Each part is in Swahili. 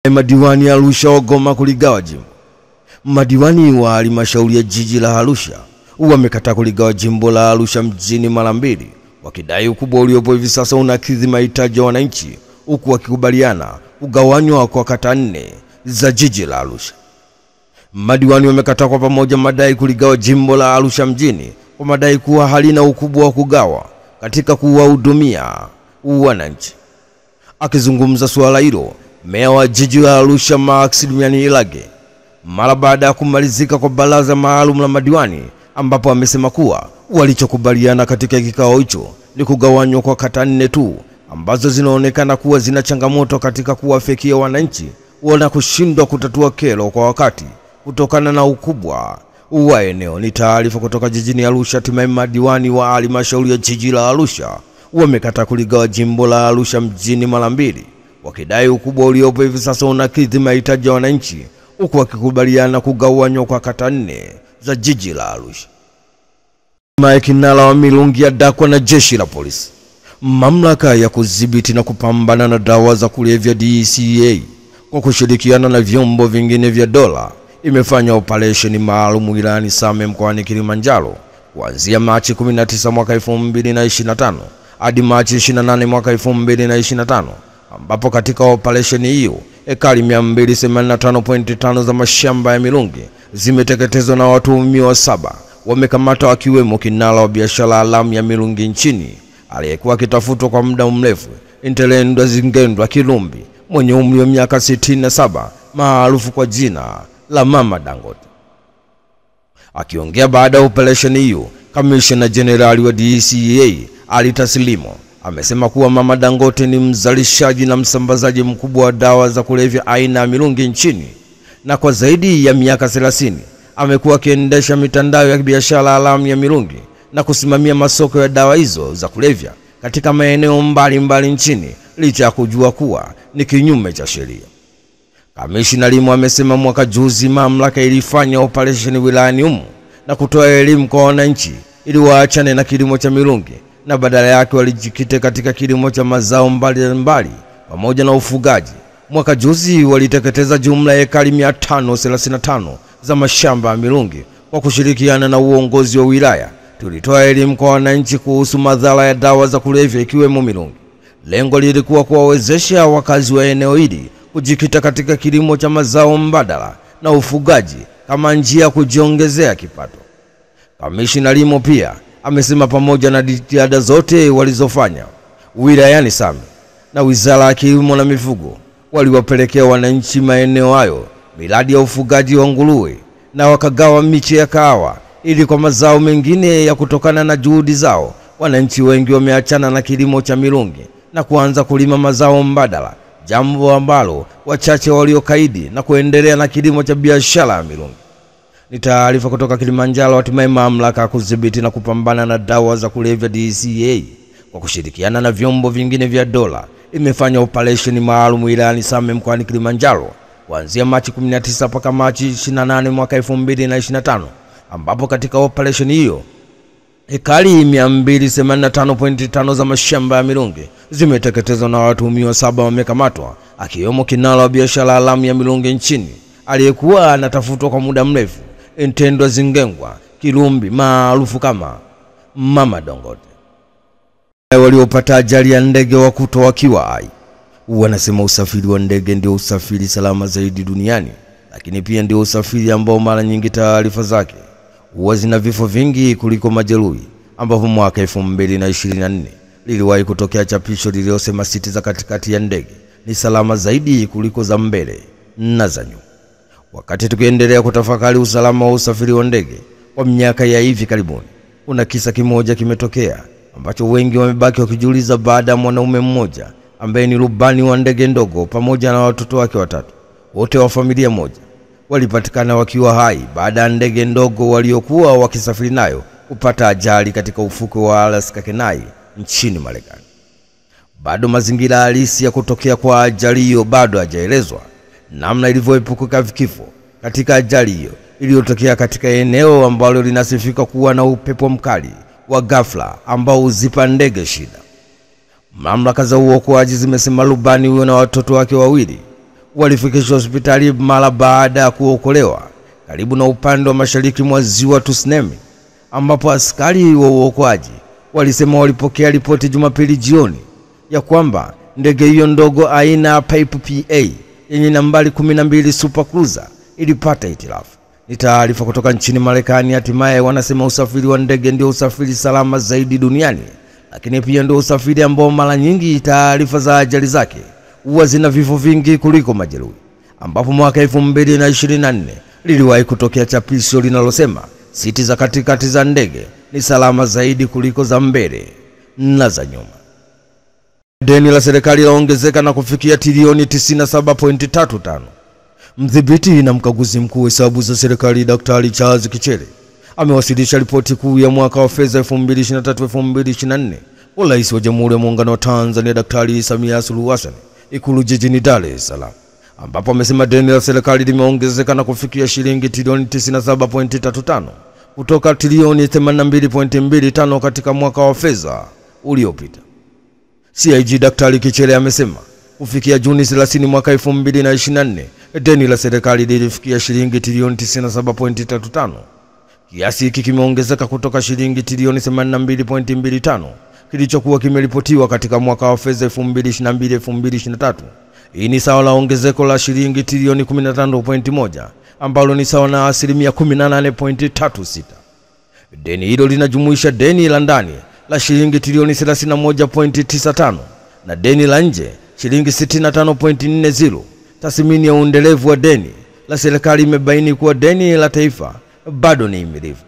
Madiwani ya Arusha wagoma kuligawa jimbo. Madiwani wa halmashauri ya jiji la Arusha wamekataa kuligawa jimbo la Arusha mjini mara mbili, wakidai ukubwa uliopo hivi sasa unakidhi mahitaji ya wananchi, huku wakikubaliana kugawanywa kwa kata 4 za jiji la Arusha. Madiwani wamekataa kwa pamoja madai kuligawa jimbo la Arusha mjini kwa madai kuwa halina ukubwa wa kugawa katika kuwahudumia wananchi. Akizungumza suala hilo, Meya wa jiji la Arusha Maximilian Ilage, mara baada ya kumalizika kwa baraza maalum la madiwani, ambapo amesema kuwa walichokubaliana katika kikao hicho ni kugawanywa kwa kata 4 tu ambazo zinaonekana kuwa zina changamoto katika kuwafikia wananchi wana kushindwa kutatua kero kwa wakati kutokana na ukubwa wa eneo. Ni taarifa kutoka jijini Arusha. Hatimaye madiwani wa halmashauri ya jiji la Arusha wamekataa kuligawa jimbo la Arusha mjini mara mbili, wakidai ukubwa uliopo hivi sasa unakidhi mahitaji ya wananchi, huku wakikubaliana kugawanywa kwa kata 4 za jiji la Arusha. Kinara wa mirungi adakwa na jeshi la polisi. Mamlaka ya kudhibiti na kupambana na dawa za kulevya DCA kwa kushirikiana na vyombo vingine vya dola imefanya operation maalum wilayani Same mkoani Kilimanjaro kuanzia Machi 19 mwaka 2025 hadi Machi 28 mwaka 2025, ambapo katika operation hiyo ekari 285.5 za mashamba ya mirungi zimeteketezwa na watuhumiwa 7 wamekamatwa, wakiwemo kinara wa biashara haramu ya mirungi nchini aliyekuwa akitafutwa kwa muda mrefu Intelendwa Zingendwa Kilumbi mwenye umri wa miaka 67 maarufu kwa jina la Mama Dangote. Akiongea baada ya operation hiyo, Kamishna Jenerali wa DCA Alitaslimo amesema kuwa Mama Dangote ni mzalishaji na msambazaji mkubwa wa dawa za kulevya aina ya mirungi nchini, na kwa zaidi ya miaka 30 amekuwa akiendesha mitandao ya biashara haramu ya mirungi na kusimamia masoko ya dawa hizo za kulevya katika maeneo mbalimbali nchini, licha ya kujua kuwa ni kinyume cha sheria. Kamishna Limo amesema mwaka juzi mamlaka ilifanya operation wilayani humo na kutoa elimu kwa wananchi ili waachane na kilimo cha mirungi na badala yake walijikite katika kilimo cha mazao mbalimbali pamoja na ufugaji. Mwaka juzi waliteketeza jumla ya ekari 535 za mashamba ya mirungi. Kwa kushirikiana na uongozi wa wilaya, tulitoa elimu kwa wananchi kuhusu madhara ya dawa za kulevya ikiwemo mirungi. Lengo lilikuwa kuwawezesha wakazi wa eneo hili kujikita katika kilimo cha mazao mbadala na ufugaji kama njia ya kujiongezea kipato. Kamishna Limo pia amesema pamoja na jitihada zote walizofanya wilayani Same na Wizara ya Kilimo na Mifugo waliwapelekea wananchi maeneo hayo miradi ya ufugaji wa nguruwe na wakagawa miche ya kahawa ili kwa mazao mengine ya kutokana na juhudi zao. Wananchi wengi wameachana na kilimo cha mirungi na kuanza kulima mazao mbadala, jambo ambalo wachache waliokaidi na kuendelea na kilimo cha biashara ya mirungi. Ni taarifa kutoka Kilimanjaro. Hatimaye mamlaka ya kudhibiti na kupambana na dawa za kulevya DCA kwa kushirikiana na vyombo vingine vya dola imefanya operation maalum wilayani Same mkoani Kilimanjaro kuanzia Machi 19 mpaka Machi 28 mwaka 2025, ambapo katika operation hiyo ekari 285.5 za mashamba ya mirungi zimeteketezwa na watuhumiwa 7 wamekamatwa, akiwemo kinara wa biashara haramu ya mirungi nchini aliyekuwa anatafutwa kwa muda mrefu Intelendwa Zingendwa Kilumbi maarufu kama Mama Dangote. Waliopata ajali ya ndege wa kutoa wakiwa hai wanasema usafiri wa ndege ndio usafiri salama zaidi duniani, lakini pia ndio usafiri ambao mara nyingi taarifa zake huwa zina vifo vingi kuliko majeruhi, ambapo mwaka 2024 liliwahi kutokea chapisho lililosema siti za katikati ya ndege ni salama zaidi kuliko za mbele na za nyuma. Wakati tukiendelea kutafakari usalama wa usafiri wa ndege kwa miaka ya hivi karibuni, kuna kisa kimoja kimetokea ambacho wengi wamebaki wakijiuliza baada ya mwanaume mmoja ambaye ni rubani wa ndege ndogo pamoja na watoto wake 3, wote wa familia moja, walipatikana wakiwa hai baada ya ndege ndogo waliokuwa wakisafiri nayo kupata ajali katika ufukwe wa Alaska Kenai nchini Marekani. Bado mazingira halisi ya kutokea kwa ajali hiyo bado hajaelezwa. Namna ilivyoepuka kifo katika ajali hiyo iliyotokea katika eneo ambalo linasifika kuwa na upepo mkali wa ghafla ambao uzipa ndege shida. Mamlaka za uokoaji zimesema rubani huyo na watoto wake 2 walifikishwa hospitali mara baada ya kuokolewa karibu na upande wa mashariki mwa ziwa Tusleme, ambapo askari wa uokoaji walisema walipokea ripoti Jumapili jioni ya kwamba ndege hiyo ndogo aina ya Piper PA yenye nambari 12 Super Cruiser ilipata hitilafu. Ni taarifa kutoka nchini Marekani. Hatimaye wanasema usafiri wa ndege ndio usafiri salama zaidi duniani, lakini pia ndio usafiri ambao mara nyingi taarifa za ajali zake huwa zina vifo vingi kuliko majeruhi, ambapo mwaka 2024 liliwahi kutokea chapisho linalosema siti za katikati za ndege ni salama zaidi kuliko za mbele na za nyuma. Deni la serikali laongezeka na kufikia trilioni 97.35. Mdhibiti na mkaguzi mkuu wa hesabu za serikali Daktari Charles Kichele amewasilisha ripoti kuu ya mwaka wa fedha 2023-2024 kwa Rais wa Jamhuri ya Muungano wa Tanzania Daktari Samia Suluhu Hassan Ikulu jijini Dar es Salaam, ambapo amesema deni la serikali limeongezeka na kufikia shilingi trilioni 97.35 kutoka trilioni 82.25 katika mwaka wa fedha uliopita. CIG Daktari Kichele amesema kufikia Juni 30 mwaka 2024 deni la serikali lilifikia shilingi trilioni 97.35. Kiasi hiki kimeongezeka kutoka shilingi trilioni 82.25 kilichokuwa kimeripotiwa katika mwaka wa fedha 2022-2023. Hii ni sawa na ongezeko la shilingi trilioni 15.1 ambalo ni sawa na asilimia 18.36. Deni hilo linajumuisha deni la ndani la shilingi trilioni 31.95 na deni la nje shilingi 65.40. Tathmini ya uendelevu wa deni la serikali imebaini kuwa deni la taifa bado ni himilivu.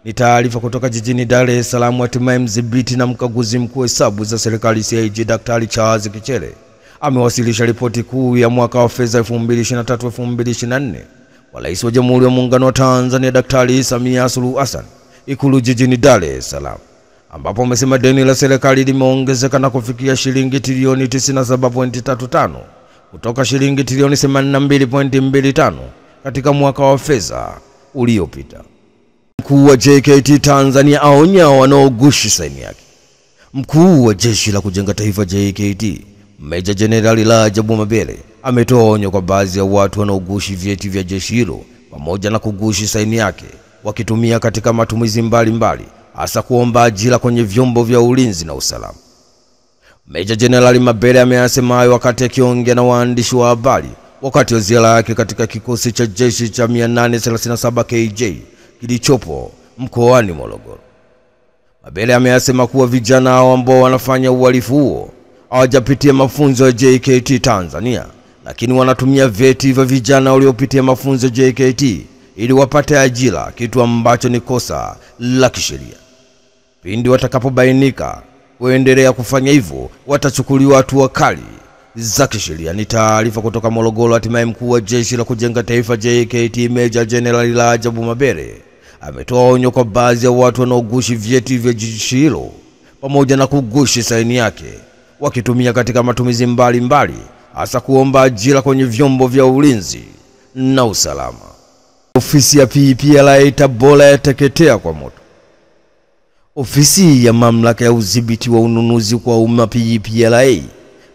Ni taarifa kutoka jijini Dar es Salaam. Hatimaye mdhibiti na mkaguzi mkuu wa hesabu za serikali CAG Daktari Charles Kichele amewasilisha ripoti kuu ya mwaka wa fedha 2023-2024 kwa Rais wa Jamhuri ya Muungano wa Tanzania Daktari Samia Suluhu Hassan Ikulu jijini Dar es Salaam, ambapo amesema deni la serikali limeongezeka na kufikia shilingi trilioni 97.35 kutoka shilingi trilioni 82.25 katika mwaka wa fedha uliopita. Mkuu wa JKT Tanzania aonya wanaogushi saini yake. Mkuu wa Jeshi la Kujenga Taifa JKT Meja Jenerali Rajabu Mabere ametoa onyo kwa baadhi ya watu wanaogushi vyeti vya jeshi hilo pamoja na kugushi saini yake wakitumia katika matumizi mbalimbali, hasa kuomba ajira kwenye vyombo vya ulinzi na usalama. Meja Jenerali Mabere ameyasema hayo wakati akiongea na waandishi wa habari wakati wa ziara yake katika kikosi cha jeshi cha 837 KJ kilichopo mkoani Morogoro. Mabere ameyasema kuwa vijana hao ambao wanafanya uhalifu huo hawajapitia mafunzo ya JKT Tanzania, lakini wanatumia vyeti vya vijana waliopitia mafunzo ya JKT ili wapate ajira, kitu ambacho ni kosa la kisheria. Pindi watakapobainika kuendelea kufanya hivyo, watachukuliwa hatua kali za kisheria. Ni taarifa kutoka Morogoro. Hatimaye mkuu wa Jeshi la Kujenga Taifa JKT Meja Jenerali Rajabu Mabere ametoa onyo kwa baadhi ya watu wanaogushi vyeti vya jeshi hilo pamoja na kugushi saini yake wakitumia katika matumizi mbalimbali, hasa kuomba ajira kwenye vyombo vya ulinzi na usalama. Ofisi ya PPRA Tabora yateketea kwa moto. Ofisi ya mamlaka ya udhibiti wa ununuzi kwa umma PPRA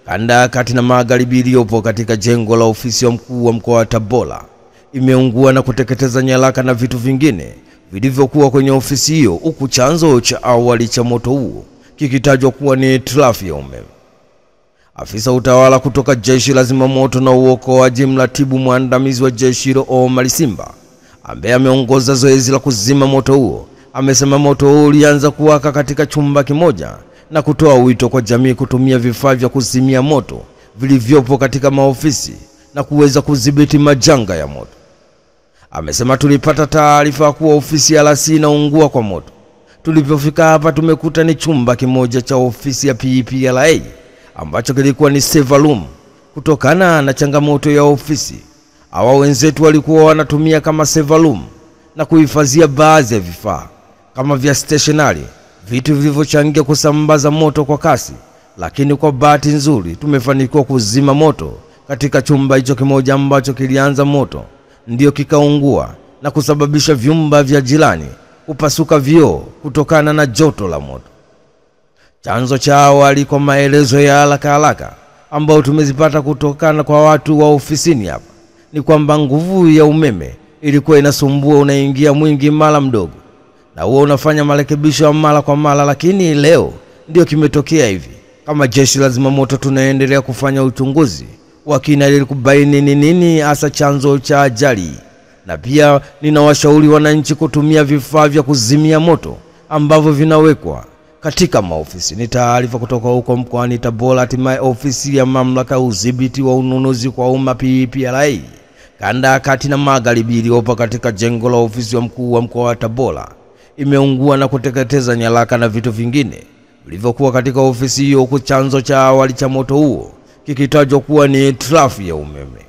kanda ya kati na magharibi iliyopo katika jengo la ofisi ya mkuu wa mkoa wa Tabora imeungua na kuteketeza nyaraka na vitu vingine vilivyokuwa kwenye ofisi hiyo, huku chanzo cha awali cha moto huo kikitajwa kuwa ni hitilafu ya umeme. Afisa utawala kutoka Jeshi la Zimamoto na Uokoaji, mratibu mwandamizi wa jeshi hilo Omar Simba, ambaye ameongoza zoezi la kuzima moto huo, amesema moto huo ulianza kuwaka katika chumba kimoja na kutoa wito kwa jamii kutumia vifaa vya kuzimia moto vilivyopo katika maofisi na kuweza kudhibiti majanga ya moto. Amesema tulipata taarifa kuwa ofisi ya RC inaungua kwa moto. Tulipofika hapa tumekuta ni chumba kimoja cha ofisi ya PPRA ambacho kilikuwa ni server room. Kutokana na changamoto ya ofisi, hawa wenzetu walikuwa wanatumia kama server room na kuhifadhia baadhi ya vifaa kama vya stationary, vitu vilivyochangia kusambaza moto kwa kasi, lakini kwa bahati nzuri tumefanikiwa kuzima moto katika chumba hicho kimoja ambacho kilianza moto ndio kikaungua na kusababisha vyumba vya jirani kupasuka vioo kutokana na joto la moto. Chanzo cha awali kwa maelezo ya haraka ambao tumezipata kutokana kwa watu wa ofisini hapa ni kwamba nguvu ya umeme ilikuwa inasumbua, unaingia mwingi mara mdogo, na huo unafanya marekebisho ya mara kwa mara, lakini leo ndio kimetokea hivi. Kama jeshi la zimamoto tunaendelea kufanya uchunguzi wa kina ili kubaini ni nini hasa chanzo cha ajali, na pia ninawashauri wananchi kutumia vifaa vya kuzimia moto ambavyo vinawekwa katika maofisi. Ni taarifa kutoka huko mkoani Tabora. Hatimaye ofisi ya mamlaka ya udhibiti wa ununuzi kwa umma PPRA kanda ya kati na magharibi iliyopo katika jengo la ofisi ya mkuu wa mkoa wa Tabora imeungua na kuteketeza nyaraka na vitu vingine vilivyokuwa katika ofisi hiyo, huku chanzo cha awali cha moto huo kikitajwa kuwa ni hitilafu ya umeme.